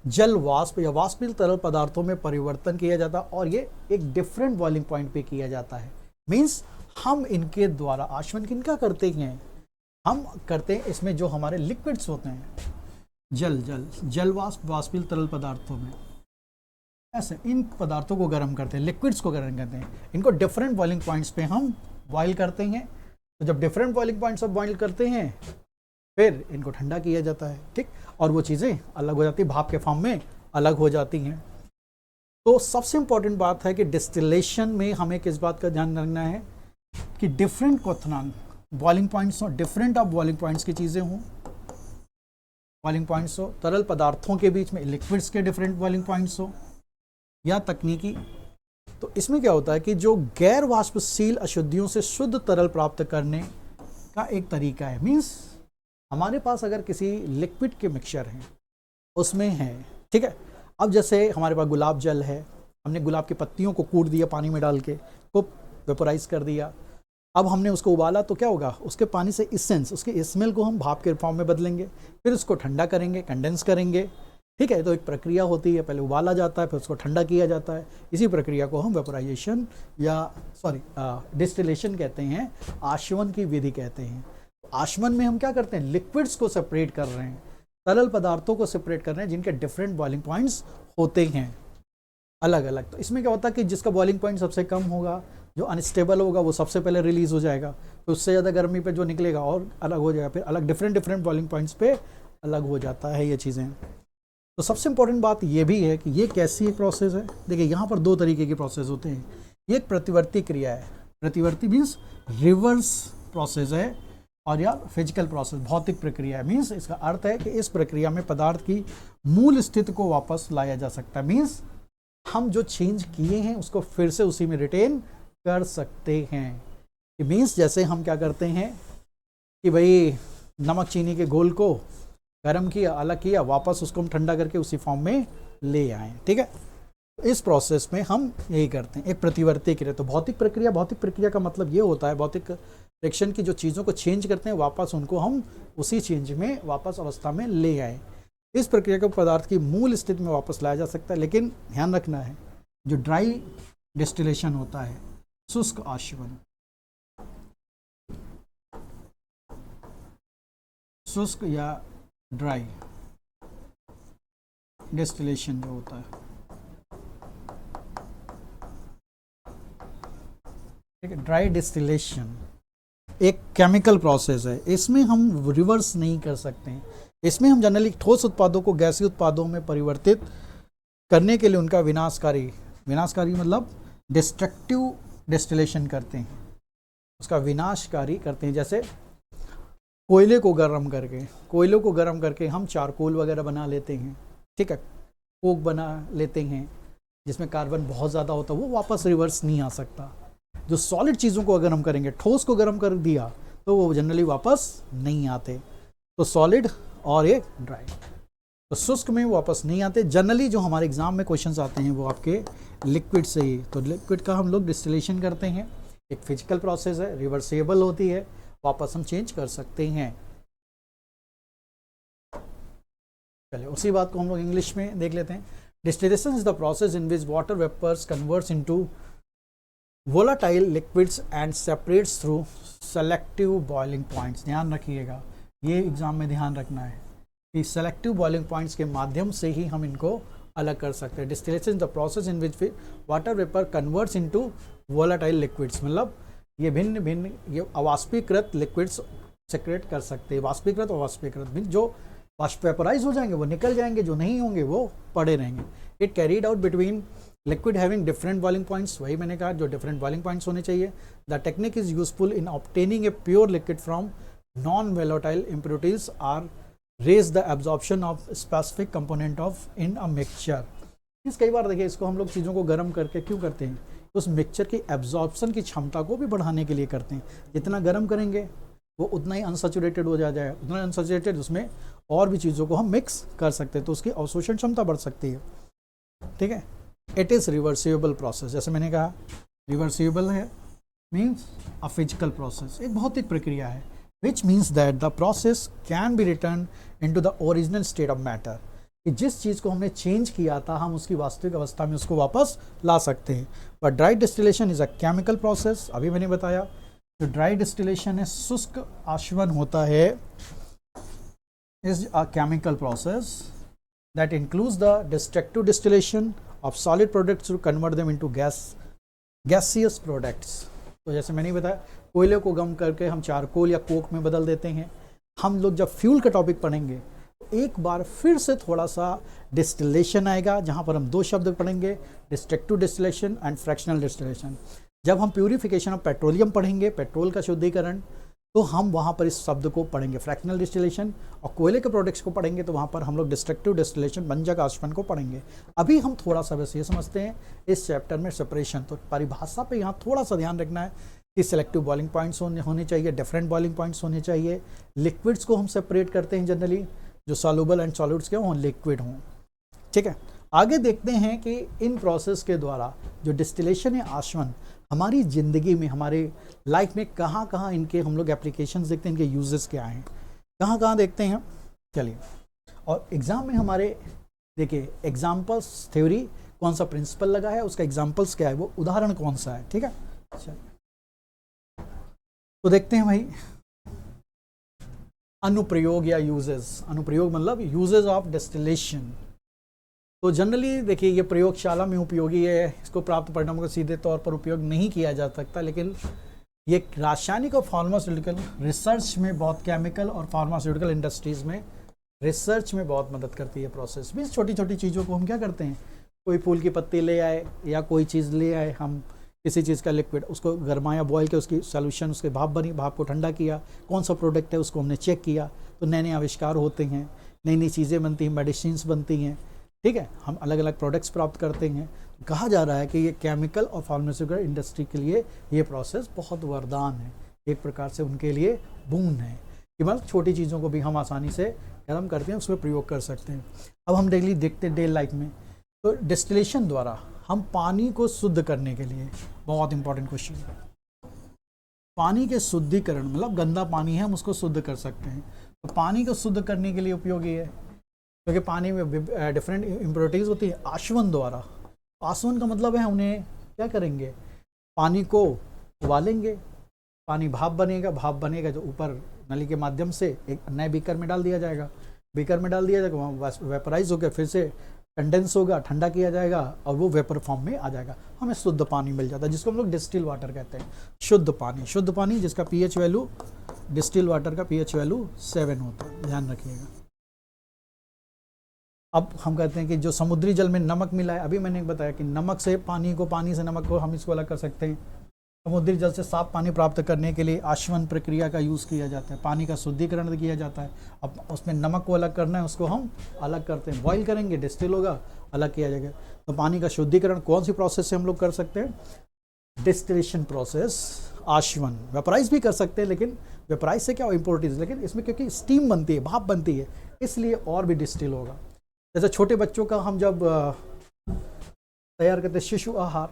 जल वाष्प या वाष्पिल तरल पदार्थों में परिवर्तन किया जाता है और ये एक डिफरेंट बॉइलिंग पॉइंट पे किया जाता है। मीन्स हम इनके द्वारा आचमन किनका करते हैं, हम करते हैं इसमें जो हमारे लिक्विड्स होते हैं, जल वाष्प वाष्पिल तरल पदार्थों में, ऐसे इन पदार्थों को गर्म करते हैं, लिक्विड्स को गर्म करते हैं, इनको डिफरेंट बॉइलिंग पॉइंट्स पे हम बॉयल करते हैं। तो जब डिफरेंट बॉइलिंग पॉइंट्स पर बॉयल करते हैं फिर इनको ठंडा किया जाता है, ठीक, और वो चीज़ें अलग हो जाती है, भाप के फॉर्म में अलग हो जाती हैं। तो सबसे इंपॉर्टेंट बात है कि डिस्टिलेशन में हमें किस बात का ध्यान रखना है कि डिफरेंट क्वथनांक बॉइलिंग पॉइंट्स हो, डिफरेंट ऑफ बॉइलिंग पॉइंट्स की चीज़ें हों, बॉइलिंग पॉइंट्स हो, तरल पदार्थों के बीच में लिक्विड्स के डिफरेंट बॉइलिंग पॉइंट्स हो, या तकनीकी। तो इसमें क्या होता है कि जो गैर वाष्पशील अशुद्धियों से शुद्ध तरल प्राप्त करने का एक तरीका है। मीन्स हमारे पास अगर किसी लिक्विड के मिक्सचर हैं उसमें है, ठीक है, अब जैसे हमारे पास गुलाब जल है, हमने गुलाब की पत्तियों को कूट दिया पानी में डाल के, को वेपोराइज कर दिया, अब हमने उसको उबाला तो क्या होगा, उसके पानी से इसेंस, उसके स्मेल को हम भाप के फॉर्म में बदलेंगे, फिर उसको ठंडा करेंगे, कंडेंस करेंगे, ठीक है। तो एक प्रक्रिया होती है, पहले उबाला जाता है फिर उसको ठंडा किया जाता है, इसी प्रक्रिया को हम वेपोराइजेशन या डिस्टिलेशन कहते हैं, आशवन की विधि कहते हैं। आशवन में हम क्या करते हैं, लिक्विड्स को सेपरेट कर रहे हैं, तरल पदार्थों को सेपरेट कर रहे हैं जिनके डिफरेंट बॉइलिंग पॉइंट्स होते हैं अलग अलग। तो इसमें क्या होता है कि जिसका बॉइलिंग पॉइंट सबसे कम होगा, जो अनस्टेबल होगा वो सबसे पहले रिलीज हो जाएगा, तो उससे ज़्यादा गर्मी पे जो निकलेगा और अलग हो जाएगा, फिर अलग डिफरेंट बॉइलिंग पॉइंट्स पे अलग हो जाता है ये चीज़ें। तो सबसे इंपॉर्टेंट बात ये भी है कि ये कैसी एक प्रोसेस है। देखिए यहाँ पर दो तरीके के प्रोसेस होते हैं, ये एक प्रतिवर्ती क्रिया है, प्रतिवर्ती मीन्स रिवर्स प्रोसेस है, और या फिजिकल प्रोसेस भौतिक प्रक्रिया है। मीन्स इसका अर्थ है कि इस प्रक्रिया में पदार्थ की मूल स्थिति को वापस लाया जा सकता है। मीन्स हम जो चेंज किए हैं उसको फिर से उसी में रिटेन कर सकते हैं। मीन्स जैसे हम क्या करते हैं कि भाई नमक चीनी के घोल को गर्म किया, अलग किया, वापस उसको हम ठंडा करके उसी फॉर्म में ले आए, ठीक है। इस प्रोसेस में हम यही करते हैं, एक प्रतिवर्ती क्रिया। तो भौतिक प्रक्रिया का मतलब ये होता है, भौतिक रिएक्शन की जो चीज़ों को चेंज करते हैं वापस उनको हम उसी चेंज में वापस अवस्था में ले आए। इस प्रक्रिया को पदार्थ की मूल स्थिति में वापस लाया जा सकता है, लेकिन ध्यान रखना है जो ड्राई डिस्टिलेशन होता है, शुष्क आशवन, शुष्क या ड्राई डिस्टिलेशन जो होता है, ठीक है, ड्राई डिस्टिलेशन एक केमिकल प्रोसेस है, इसमें हम रिवर्स नहीं कर सकते हैं। इसमें हम जनरली ठोस उत्पादों को गैसीय उत्पादों में परिवर्तित करने के लिए उनका विनाशकारी मतलब डिस्ट्रक्टिव डिस्टिलेशन करते हैं, उसका विनाशकारी करते हैं। जैसे कोयले को गर्म करके हम चारकोल वगैरह बना लेते हैं, ठीक है, कोक बना लेते हैं जिसमें कार्बन बहुत ज़्यादा होता है, वो वापस रिवर्स नहीं आ सकता। जो सॉलिड चीज़ों को अगर हम करेंगे, ठोस को गर्म कर दिया तो वो जनरली वापस नहीं आते। तो सॉलिड और एक ड्राई, तो शुष्क में वापस नहीं आते। जनरली जो हमारे एग्जाम में क्वेश्चंस आते हैं वो आपके लिक्विड से ही, तो लिक्विड का हम लोग डिस्टिलेशन करते हैं, एक फिजिकल प्रोसेस है, रिवर्सेबल होती है, वापस हम चेंज कर सकते हैं। चलिए उसी बात को हम लोग इंग्लिश में देख लेते हैं। Distillation is the process in which water vapours converts into volatile liquids and separates through selective boiling points। ध्यान रखिएगा, ये एग्जाम में ध्यान रखना है कि सेलेक्टिव बॉइलिंग पॉइंट्स के माध्यम से ही हम इनको अलग कर सकते हैं। Distillation is the process in which water vapour converts into volatile liquids, मतलब ये भिन्न ये अवाष्पीकृत लिक्विड्स सेक्रेट कर सकते हैं। वाष्पीकृत और वाष्पीकृत जो वेपराइज हो जाएंगे वो निकल जाएंगे, जो नहीं होंगे वो पड़े रहेंगे। It carried out between liquid having different boiling points, वही मैंने कहा जो डिफरेंट बॉइलिंग पॉइंट्स होने चाहिए। The technique is useful in obtaining a pure liquid from non volatile impurities or raise the absorption of specific component of in a mixture. इस कई बार देखिए, इसको हम लोग चीज़ों को गर्म करके क्यों करते हैं, उस मिक्सचर की एब्जॉर्प्शन की क्षमता को भी बढ़ाने के लिए करते हैं। जितना गर्म करेंगे वो उतना ही अनसैचुरेटेड हो जाएगा, उतना अनसैचुरेटेड उसमें और भी चीज़ों को हम मिक्स कर सकते हैं, तो उसकी अवशोषण क्षमता बढ़ सकती है, ठीक है। इट इज़ रिवर्सिबल प्रोसेस, जैसे मैंने कहा रिवर्सिबल है, मीन्स अ फिजिकल प्रोसेस, एक भौतिक प्रक्रिया है, which means that the process can be return into the original state of matter, कि जिस चीज़ को हमने चेंज किया था हम उसकी वास्तविक अवस्था में उसको वापस ला सकते हैं। But dry distillation is a chemical process, अभी मैंने बताया। जो ड्राई डिस्टिलेशन है, शुष्क आशवन होता है, is a chemical process that includes the destructive distillation of solid products to convert them into gaseous products. तो जैसे मैंने बताया, कोयले को गम करके हम चारकोल या कोक में बदल देते हैं। हम लोग जब फ्यूल का टॉपिक पढ़ेंगे एक बार फिर से थोड़ा सा डिस्टिलेशन आएगा, जहाँ पर हम दो शब्द पढ़ेंगे, destructive distillation and fractional distillation. जब हम प्यूरिफिकेशन ऑफ पेट्रोलियम पढ़ेंगे, पेट्रोल का शुद्धिकरण, तो हम वहाँ पर इस शब्द को पढ़ेंगे फ्रैक्शनल डिस्टिलेशन, और कोयले के प्रोडक्ट्स को पढ़ेंगे तो वहाँ पर हम लोग डिस्ट्रक्टिव डिस्टिलेशन बंजक आशवन को पढ़ेंगे। अभी हम थोड़ा सा बस ये समझते हैं इस चैप्टर में सेपरेशन। तो परिभाषा पे यहाँ थोड़ा सा ध्यान रखना है कि सिलेक्टिव बॉइलिंग पॉइंट्स होने चाहिए, डिफरेंट बॉइलिंग पॉइंट्स होने चाहिए। लिक्विड्स को हम सेपरेट करते हैं जनरली, जो सॉल्युबल एंड सॉलिड्स के हों, लिक्विड हों, ठीक है। आगे देखते हैं कि इन प्रोसेस के द्वारा जो डिस्टिलेशन है आशवन, हमारी ज़िंदगी में, हमारे लाइफ में कहाँ कहाँ इनके हम लोग एप्लीकेशंस देखते हैं, इनके यूजेस क्या हैं, कहाँ कहाँ देखते हैं। चलिए, और एग्ज़ाम में हमारे देखिए एग्जाम्पल्स थ्योरी कौन सा प्रिंसिपल लगा है, उसका एग्जाम्पल्स क्या है, वो उदाहरण कौन सा है, ठीक है। तो देखते हैं भाई, अनुप्रयोग या यूजेस। अनुप्रयोग मतलब यूजेस ऑफ डिस्टिलेशन। तो जनरली देखिए ये प्रयोगशाला में उपयोगी है, इसको प्राप्त परिणामों को सीधे तौर पर उपयोग नहीं किया जा सकता, लेकिन ये रासायनिक और फार्मास्यूटिकल रिसर्च में बहुत, केमिकल और फार्मास्यूटिकल इंडस्ट्रीज़ में रिसर्च में बहुत मदद करती है प्रोसेस। भी छोटी छोटी चीज़ों को हम क्या करते हैं, कोई फूल की पत्ती ले आए या कोई चीज़ ले आए, हम किसी चीज़ का लिक्विड, उसको गरमाया, बॉयल के उसकी सॉल्यूशन, उसके भाप बनी, भाप को ठंडा किया, कौन सा प्रोडक्ट है उसको हमने चेक किया, तो नए नए आविष्कार होते हैं, नई नई चीज़ें बनती हैं, मेडिसिन्स बनती हैं, ठीक है, हम अलग अलग प्रोडक्ट्स प्राप्त करते हैं। कहा जा रहा है कि ये केमिकल और फार्मास्यूटिकल इंडस्ट्री के लिए ये प्रोसेस बहुत वरदान है, एक प्रकार से उनके लिए बून है कि मतलब छोटी चीज़ों को भी हम आसानी से गर्म करके उसमें प्रयोग कर सकते हैं। अब हम डेली देखते हैं डेली लाइफ में, तो डिस्टिलेशन द्वारा हम पानी को शुद्ध करने के लिए, बहुत इंपॉर्टेंट क्वेश्चन, पानी के शुद्धिकरण मतलब गंदा पानी है हम उसको शुद्ध कर सकते हैं। तो पानी को शुद्ध करने के लिए उपयोगी है, क्योंकि पानी में डिफरेंट इम्प्योरिटीज़ होती है। आशवन द्वारा, आशवन का मतलब है उन्हें क्या करेंगे, पानी को उबालेंगे, पानी भाप बनेगा, भाप बनेगा जो ऊपर नली के माध्यम से एक नए बीकर में डाल दिया जाएगा, बीकर में डाल दिया जाएगा, वहाँ वेपराइज होकर फिर से कंडेंस होगा, ठंडा किया जाएगा और वो वेपर फॉर्म में आ जाएगा, हमें शुद्ध पानी मिल जाता है, जिसको हम लोग डिस्टिल वाटर कहते हैं। शुद्ध पानी, शुद्ध पानी जिसका पीएच वैल्यू, डिस्टिल वाटर का पीएच वैल्यू 7 होता है, ध्यान रखिएगा। अब हम कहते हैं कि जो समुद्री जल में नमक मिला है, अभी मैंने बताया कि नमक से पानी को, पानी से नमक को हम इसको अलग कर सकते हैं। समुद्री जल से साफ पानी प्राप्त करने के लिए आशवन प्रक्रिया का यूज़ किया जाता है, पानी का शुद्धिकरण किया जाता है। अब उसमें नमक को अलग करना है, उसको हम अलग करते हैं, बॉईल करेंगे, डिस्टिल होगा, अलग किया जाएगा। तो पानी का शुद्धिकरण कौन सी प्रोसेस से हम लोग कर सकते हैं, डिस्टिलेशन प्रोसेस, आशवन। वेपराइज भी कर सकते हैं, लेकिन वेपराइज से क्या इम्पोर्टेंस, लेकिन इसमें क्योंकि स्टीम बनती है, भाप बनती है, इसलिए और भी डिस्टिल होगा। जैसे छोटे बच्चों का हम जब तैयार करते शिशु आहार,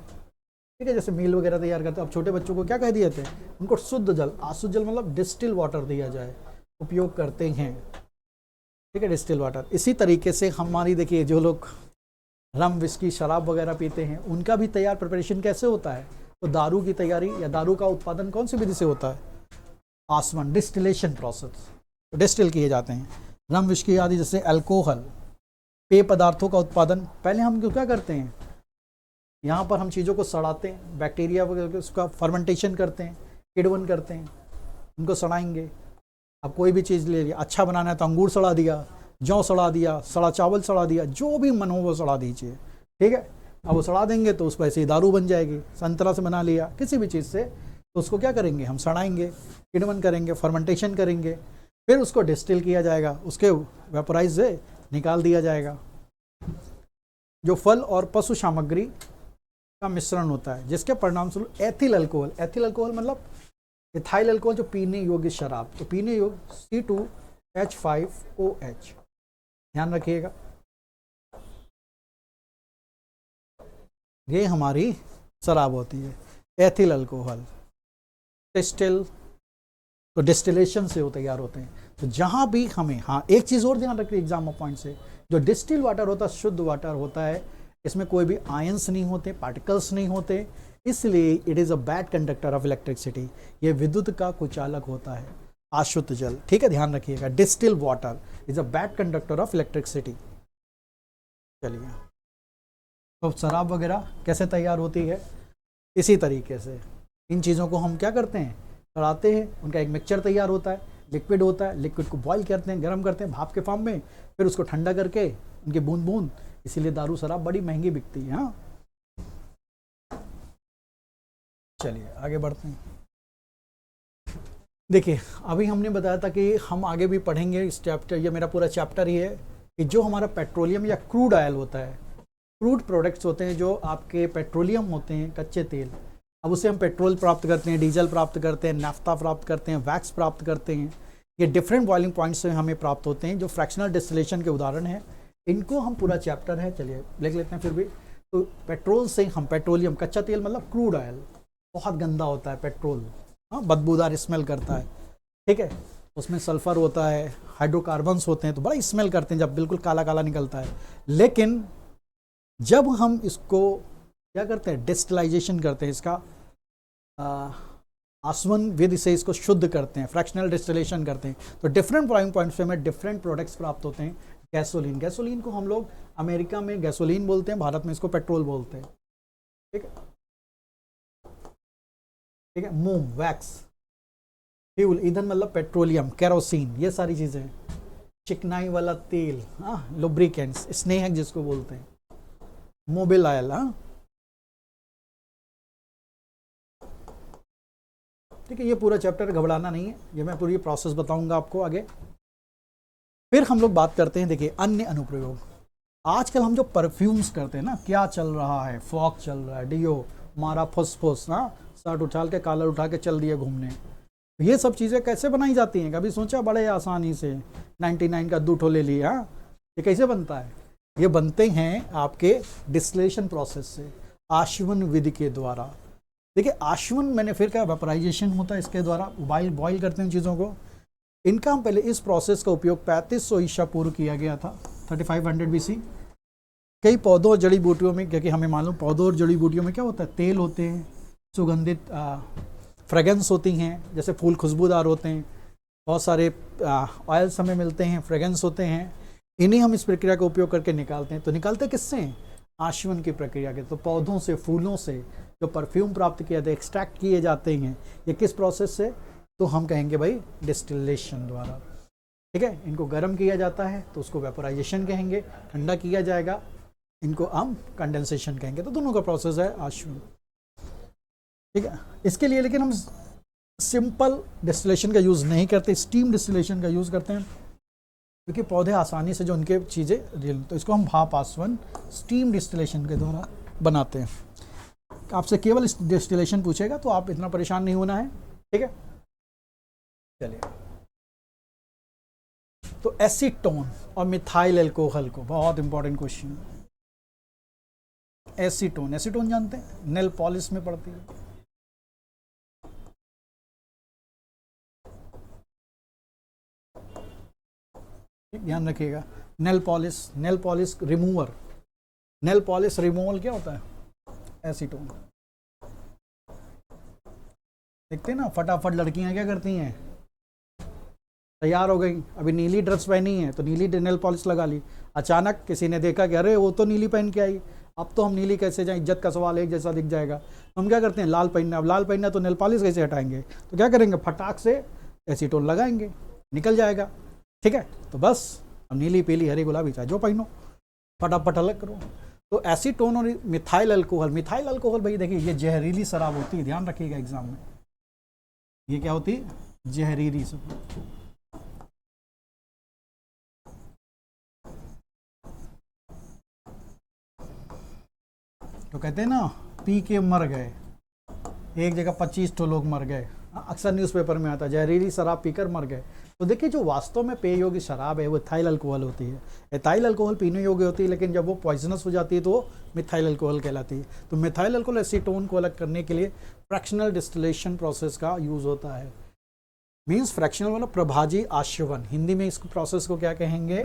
ठीक है, जैसे मील वगैरह तैयार करते हैं, अब छोटे बच्चों को क्या कह दिए थे, उनको शुद्ध जल, अशुद्ध जल मतलब डिस्टिल वाटर दिया जाए, उपयोग करते हैं, ठीक है, डिस्टिल वाटर। इसी तरीके से हमारी देखिए जो लोग रम, विस्की, शराब वगैरह पीते हैं, उनका भी तैयार प्रिपरेशन कैसे होता है, तो दारू की तैयारी या दारू का उत्पादन कौन सी विधि से होता है, आसवन, डिस्टिलेशन प्रोसेस, डिस्टिल किए जाते हैं। रम, विस्की आदि जैसे अल्कोहल, पेय पदार्थों का उत्पादन, पहले हम क्या करते हैं, यहाँ पर हम चीज़ों को सड़ाते हैं, बैक्टीरिया वगैरह उसका फर्मेंटेशन करते हैं, किण्वन करते हैं, उनको सड़ाएंगे। अब कोई भी चीज़ ले लिया, अच्छा बनाना है तो अंगूर सड़ा दिया, जौ सड़ा दिया, सड़ा चावल सड़ा दिया, जो भी मन हो वो सड़ा दीजिए, ठीक है। अब वो सड़ा देंगे तो उस पर ऐसे ही दारू बन जाएगी। संतरा से बना लिया, किसी भी चीज़ से, तो उसको क्या करेंगे, हम सड़ाएंगे, किण्वन करेंगे, फर्मेंटेशन करेंगे, फिर उसको डिस्टिल किया जाएगा, उसके वेपराइज से निकाल दिया जाएगा। जो फल और पशु सामग्री का मिश्रण होता है, जिसके परिणाम स्वरूप एथिल अल्कोहल, एथिल अल्कोहल मतलब इथाइल अल्कोहल, जो पीने योग्य शराब, तो पीने योग्य C2H5OH, ध्यान रखिएगा, ये हमारी शराब होती है, एथिल अल्कोहल। डिस्टिल, तो डिस्टिलेशन से वो तैयार होते हैं। तो जहाँ भी हमें, हाँ एक चीज़ और ध्यान रखिए एग्जाम पॉइंट से, जो डिस्टिल वाटर होता है शुद्ध वाटर होता है, इसमें कोई भी आयंस नहीं होते, पार्टिकल्स नहीं होते, इसलिए it is a bad conductor of electricity, ये विद्युत का कुचालक होता है। अशुद्ध जल, ठीक है, ध्यान रखिएगा, distil water is a bad conductor of electricity. चलिए, तो शराब वगैरह कैसे तैयार होती है? इसी तरीके से इन चीज़ों को हम क्या करते हैं, चढ़ाते हैं, उनका एक मिक्सचर तैयार होता है, लिक्विड होता है, लिक्विड को बॉईल करते हैं, गर्म करते हैं भाप के फॉर्म में, फिर उसको ठंडा करके उनके बूंद बूंद, इसीलिए दारू शराब बड़ी महंगी बिकती है। हाँ, चलिए आगे बढ़ते हैं। देखिए, अभी हमने बताया था कि हम आगे भी पढ़ेंगे इस चैप्टर, ये मेरा पूरा चैप्टर ही है कि जो हमारा पेट्रोलियम या क्रूड ऑयल होता है, क्रूड प्रोडक्ट्स होते हैं जो आपके पेट्रोलियम होते हैं, कच्चे तेल, अब उससे हम पेट्रोल प्राप्त करते हैं, डीजल प्राप्त करते हैं, नाफ्ता प्राप्त करते हैं, वैक्स प्राप्त करते हैं, ये डिफरेंट बॉइलिंग पॉइंट्स से हमें प्राप्त होते हैं जो फ्रैक्शनल डिस्टिलेशन के उदाहरण हैं। इनको हम पूरा चैप्टर है, चलिए लिख लेते हैं फिर भी। तो पेट्रोल से हम पेट्रोलियम, कच्चा तेल मतलब क्रूड ऑयल, बहुत गंदा होता है पेट्रोल, हाँ, बदबूदार स्मेल करता है, ठीक है, उसमें सल्फर होता है, हाइड्रोकार्बन्स होते हैं, तो बड़ा स्मेल करते हैं जब बिल्कुल काला काला निकलता है। लेकिन जब हम इसको क्या करते हैं, डिस्टिलाइजेशन करते हैं, इसका आसवन विधि से इसको शुद्ध करते हैं, फ्रैक्शनल डिस्टिलेशन करते हैं, तो डिफरेंट बॉइलिंग पॉइंट्स पे हमें डिफरेंट प्रोडक्ट्स प्राप्त होते हैं। गैसोलीन, गैसोलीन को हम लोग अमेरिका में गैसोलीन बोलते हैं, भारत में इसको पेट्रोल बोलते हैं, ठीक है, ठीक है। मोम, वैक्स, फ्यूल, ईंधन मतलब पेट्रोलियम, केरोसिन, ये सारी चीजें, चिकनाई वाला तेल, हाँ, लुब्रिकेंट्स, स्नेहक जिसको बोलते हैं, मोबिल ऑयल, हाँ, ठीक है। ये पूरा चैप्टर घबराना नहीं है, ये मैं पूरी प्रोसेस बताऊंगा आपको आगे। फिर हम लोग बात करते हैं, देखिए, अन्य अनुप्रयोग। आजकल हम जो परफ्यूम्स करते हैं ना, क्या चल रहा है, फॉग चल रहा है, डियो मारा, फुसफुस, हाँ, शर्ट उठा के कॉलर उठा के चल दिए घूमने, ये सब चीज़ें कैसे बनाई जाती हैं? कभी सोचा? बड़े आसानी से 99 का 2 ठो ले लिया। हाँ, ये कैसे बनता है? ये बनते हैं आपके डिस्टिलेशन प्रोसेस से, आशवन विधि के द्वारा। देखिए, आशवन मैंने फिर कहा, वेपराइजेशन होता है इसके द्वारा, बॉईल करते हैं चीज़ों को। इनका हम पहले इस प्रोसेस का उपयोग 3500 ईसा पूर्व किया गया था, 3500 BC, कई पौधों और जड़ी बूटियों में, क्योंकि हमें मालूम पौधों और जड़ी बूटियों में क्या होता है, तेल होते हैं, सुगंधित फ्रेगरेंस होती हैं, जैसे फूल खुशबूदार होते हैं, बहुत सारे ऑयल्स हमें मिलते हैं, फ्रेगरेंस होते हैं, इन्हीं हम इस प्रक्रिया का उपयोग करके निकालते हैं। तो निकालते किससे हैं? आशवन की प्रक्रिया के। तो पौधों से, फूलों से जो परफ्यूम प्राप्त किया जाता है, एक्सट्रैक्ट किए जाते हैं, ये किस प्रोसेस से? तो हम कहेंगे भाई डिस्टिलेशन द्वारा, ठीक है। इनको गर्म किया जाता है तो उसको वेपोराइजेशन कहेंगे, ठंडा किया जाएगा, इनको हम कंडेंसेशन कहेंगे। तो दोनों का प्रोसेस है आशवन, ठीक है। इसके लिए लेकिन हम सिंपल डिस्टिलेशन का यूज़ नहीं करते, स्टीम डिस्टिलेशन का यूज़ करते हैं, क्योंकि पौधे आसानी से जो उनके चीज़ें, तो इसको हम भाप आसवन, स्टीम डिस्टिलेशन के द्वारा बनाते हैं। आपसे केवल डिस्टिलेशन पूछेगा तो आप इतना परेशान नहीं होना है, ठीक है। चलिए, तो एसीटोन और मिथाइल एल्कोहल को, बहुत इंपॉर्टेंट क्वेश्चन। एसीटोन, एसीटोन जानते हैं, नेल पॉलिश में पड़ती है, ध्यान रखिएगा। Nail polish remover, nail polish removal क्या होता है? एसीटोन। देखते हैं ना, फटाफट लड़कियां क्या करती हैं, तैयार हो गई, अभी नीली ड्रेस पहनी है तो नीली नेल पॉलिश लगा ली, अचानक किसी ने देखा कि अरे वो तो नीली पहन के आई, अब तो हम नीली कैसे जाएं, इज्जत का सवाल है, एक जैसा दिख जाएगा, तो हम क्या करते हैं, लाल पहनना। अब लाल पहनना तो नेल पॉलिश कैसे हटाएंगे? तो क्या करेंगे, फटाक से एसीटोन लगाएंगे, निकल जाएगा, ठीक है। तो बस अब नीली, पीली, हरी, गुलाबी, चाहे जो पहनो, फटाफट अलग करो। तो एसीटोन और मिथाइल अल्कोहल, मिथाइल अल्कोहल भाई देखिए, ये जहरीली शराब होती है, ध्यान रखिएगा एग्जाम में, ये क्या होती है? जहरीली शराब। तो कहते हैं ना, पी के मर गए, एक जगह 25 तो लोग मर गए, अक्सर न्यूज़पेपर में आता है, जहरीली शराब पीकर मर गए। तो देखिए, जो वास्तव में पेय योग्य शराब है वो एथाइल अल्कोहल होती है। एथाइल अल्कोहल पीने योग्य होती है, लेकिन जब वो पॉइजनस हो जाती है तो वो मिथाइल अल्कोहल कहलाती है। तो मिथाइल अल्कोहल एसीटोन को अलग करने के लिए फ्रैक्शनल डिस्टिलेशन प्रोसेस का यूज़ होता है। मीन्स फ्रैक्शनल मतलब प्रभाजी आशवन, हिंदी में इस प्रोसेस को क्या कहेंगे?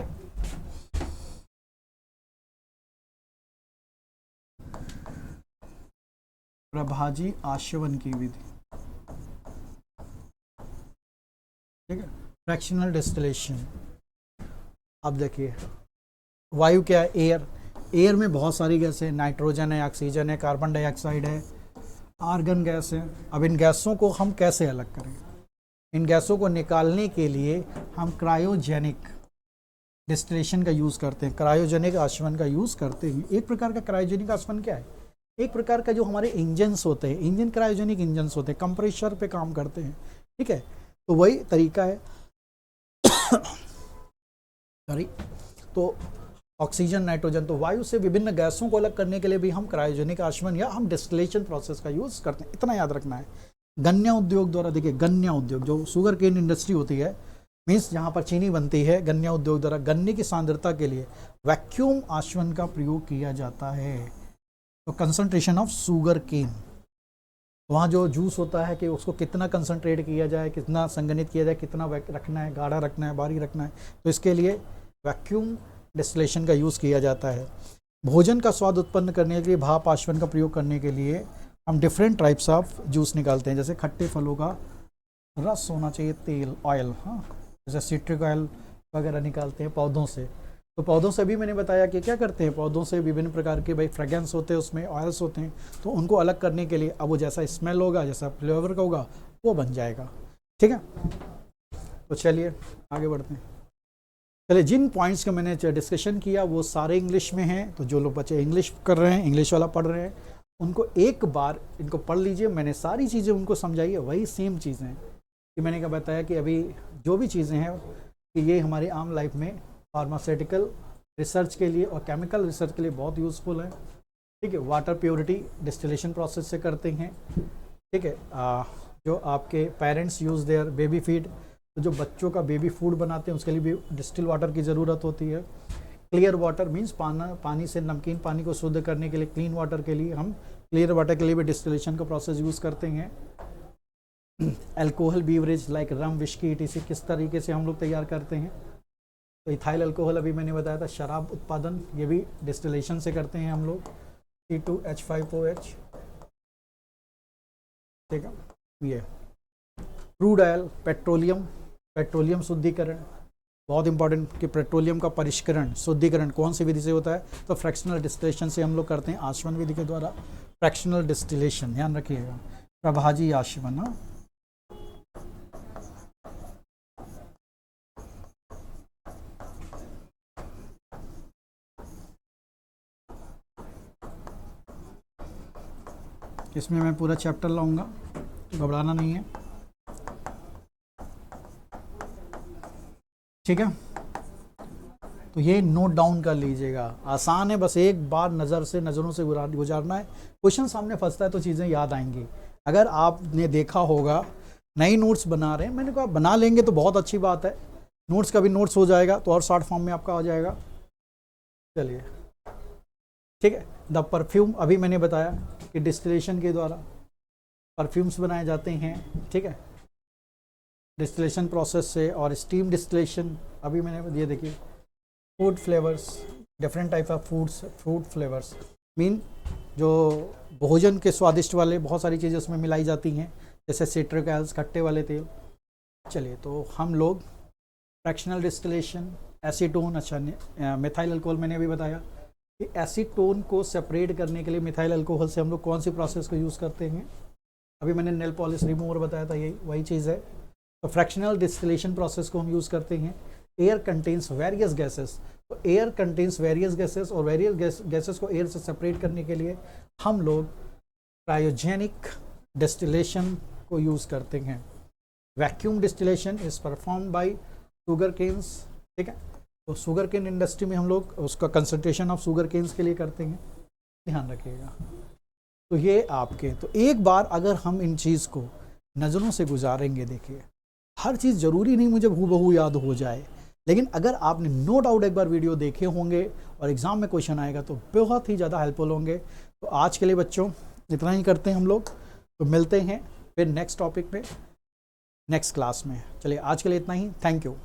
प्रभाजी आशवन की विधि, ठीक है। फ्रैक्शनल डिस्टिलेशन, अब देखिए वायु क्या है, एयर, एयर में बहुत सारी गैसें, नाइट्रोजन है, ऑक्सीजन है, कार्बन डाइऑक्साइड है, आर्गन गैस है। अब इन गैसों को हम कैसे अलग करें? इन गैसों को निकालने के लिए हम क्रायोजेनिक डिस्टिलेशन का यूज़ करते हैं, क्रायोजेनिक आशवन का यूज़ करते हैं। एक प्रकार का क्रायोजेनिक आशवन क्या है? एक प्रकार का जो हमारे इंजन्स होते हैं, इंजन क्रायोजेनिक इंजन्स होते हैं, कंप्रेशर पे काम करते हैं, ठीक है। तो वही तरीका है सॉरी, तो ऑक्सीजन, नाइट्रोजन, तो वायु से विभिन्न गैसों को अलग करने के लिए भी हम क्रायोजेनिक आशवन या हम डिस्टिलेशन प्रोसेस का यूज़ करते हैं। इतना याद रखना है। गन्ना उद्योग द्वारा, देखिए गन्ना उद्योग जो शुगर केन इंडस्ट्री होती है, मीन्स जहाँ पर चीनी बनती है, गन्ना उद्योग द्वारा गन्ने की सांद्रता के लिए वैक्यूम आशवन का प्रयोग किया जाता है। तो कंसंट्रेशन ऑफ शुगर केन, वहाँ जो जूस होता है कि उसको कितना कंसंट्रेट किया जाए, कितना संघनित किया जाए, कितना रखना है, गाढ़ा रखना है, बारीक रखना है, तो इसके लिए वैक्यूम डिस्टिलेशन का यूज़ किया जाता है। भोजन का स्वाद उत्पन्न करने के लिए भाप आशवन का प्रयोग करने के लिए हम डिफरेंट टाइप्स ऑफ जूस निकालते हैं। जैसे खट्टे फलों का रस होना चाहिए, तेल, ऑयल, हाँ, जैसे सिट्रिक ऑयल वगैरह निकालते हैं पौधों से। तो पौधों से भी मैंने बताया कि क्या करते हैं, पौधों से विभिन्न प्रकार के भाई फ्रेगरेंस होते हैं, उसमें ऑयल्स होते हैं, तो उनको अलग करने के लिए अब वो जैसा स्मेल होगा, जैसा फ्लेवर का होगा, वो बन जाएगा, ठीक है। तो चलिए आगे बढ़ते हैं। चलिए, जिन पॉइंट्स का मैंने डिस्कशन किया वो सारे इंग्लिश में हैं, तो जो लोग बच्चे इंग्लिश कर रहे हैं, इंग्लिश वाला पढ़ रहे हैं, उनको एक बार इनको पढ़ लीजिए। मैंने सारी चीज़ें उनको समझाई है, वही सेम चीज़ें हैं कि मैंने क्या बताया कि अभी जो भी चीज़ें हैं कि ये हमारी आम लाइफ में फार्मास्यूटिकल रिसर्च के लिए और केमिकल रिसर्च के लिए बहुत यूज़फुल है, ठीक है। वाटर प्योरिटी डिस्टिलेशन प्रोसेस से करते हैं, ठीक है। जो आपके parents use their baby feed, तो जो बच्चों का बेबी फूड बनाते हैं उसके लिए भी डिस्टिल वाटर की ज़रूरत होती है। क्लियर वाटर मीन्स पानी से नमकीन पानी को शुद्ध करने के लिए, क्लीन वाटर के लिए हम क्लियर वाटर के लिए भी डिस्टिलेशन का प्रोसेस यूज़ करते हैं। अल्कोहल बीवरेज लाइक रम, विस्की, इसे किस तरीके से हम लोग तैयार करते हैं, तो इथाइल अल्कोहल अभी मैंने बताया था, शराब उत्पादन ये भी डिस्टिलेशन से करते हैं हम लोग, C2H5OH, ठीक है। ये क्रूड ऑयल, पेट्रोलियम शुद्धिकरण, बहुत इंपॉर्टेंट कि पेट्रोलियम का परिष्करण, शुद्धिकरण कौन सी विधि से होता है, तो फ्रैक्शनल डिस्टिलेशन से हम लोग करते हैं, आशवन विधि के द्वारा। फ्रैक्शनल डिस्टिलेशन ध्यान रखिएगा, प्रभाजी आशवन, हाँ। इसमें मैं पूरा चैप्टर लाऊंगा, तो घबराना नहीं है, ठीक है। तो ये नोट डाउन कर लीजिएगा, आसान है, बस एक बार नज़रों से गुजारना है। क्वेश्चन सामने फंसता है तो चीज़ें याद आएंगी। अगर आपने देखा होगा नई नोट्स बना रहे हैं, मैंने कहा बना लेंगे तो बहुत अच्छी बात है, नोट्स का भी नोट्स हो जाएगा तो और शॉर्ट फॉर्म में आपका आ जाएगा। चलिए, ठीक है। द परफ्यूम, अभी मैंने बताया कि डिस्टिलेशन के द्वारा परफ्यूम्स बनाए जाते हैं, ठीक है, डिस्टिलेशन प्रोसेस से। और स्टीम डिस्टिलेशन अभी मैंने ये देखिए, food flavours, different type of fruit flavours, mean जो भोजन के स्वादिष्ट वाले बहुत सारी चीज़ें उसमें मिलाई जाती हैं, जैसे सिट्रिक एसिड, खट्टे वाले तेल। चलिए, तो हम लोग फ्रैक्शनल डिस्टिलेशन, एसीटोन, अच्छा मिथाइल अल्कोहल मैंने अभी बताया कि एसीटोन को सेपरेट करने के लिए मिथाइल अल्कोहल से हम लोग कौन सी प्रोसेस को यूज़ करते हैं। अभी मैंने नेल पॉलिश रिमूवर बताया था, यही वही चीज़ है। तो फ्रैक्शनल डिस्टिलेशन प्रोसेस को हम यूज़ करते हैं। एयर कंटेन्स वेरियस गैसेस, तो एयर कंटेन्स वेरियस गैसेस, और वेरियस गैसेस को एयर से सेपरेट करने के लिए हम लोग क्रायोजेनिक डिस्टिलेशन को यूज़ करते हैं। Vacuum distillation is perform by sugar canes, ठीक है। तो शुगर केन इंडस्ट्री में हम लोग उसका कंसंट्रेशन ऑफ शुगर केन्स के लिए करते हैं, ध्यान रखिएगा। तो ये आपके, तो एक बार अगर हम इन चीज़ को नज़रों से गुजारेंगे, देखिए हर चीज़ ज़रूरी नहीं मुझे हूबहू याद हो जाए, लेकिन अगर आपने नो डाउट एक बार वीडियो देखे होंगे और एग्ज़ाम में क्वेश्चन आएगा तो बहुत ही ज़्यादा हेल्पफुल होंगे। तो आज के लिए बच्चों इतना ही करते हैं हम लोग, तो मिलते हैं फिर नेक्स्ट टॉपिक पे नेक्स्ट क्लास में। चलिए, आज के लिए इतना ही, थैंक यू।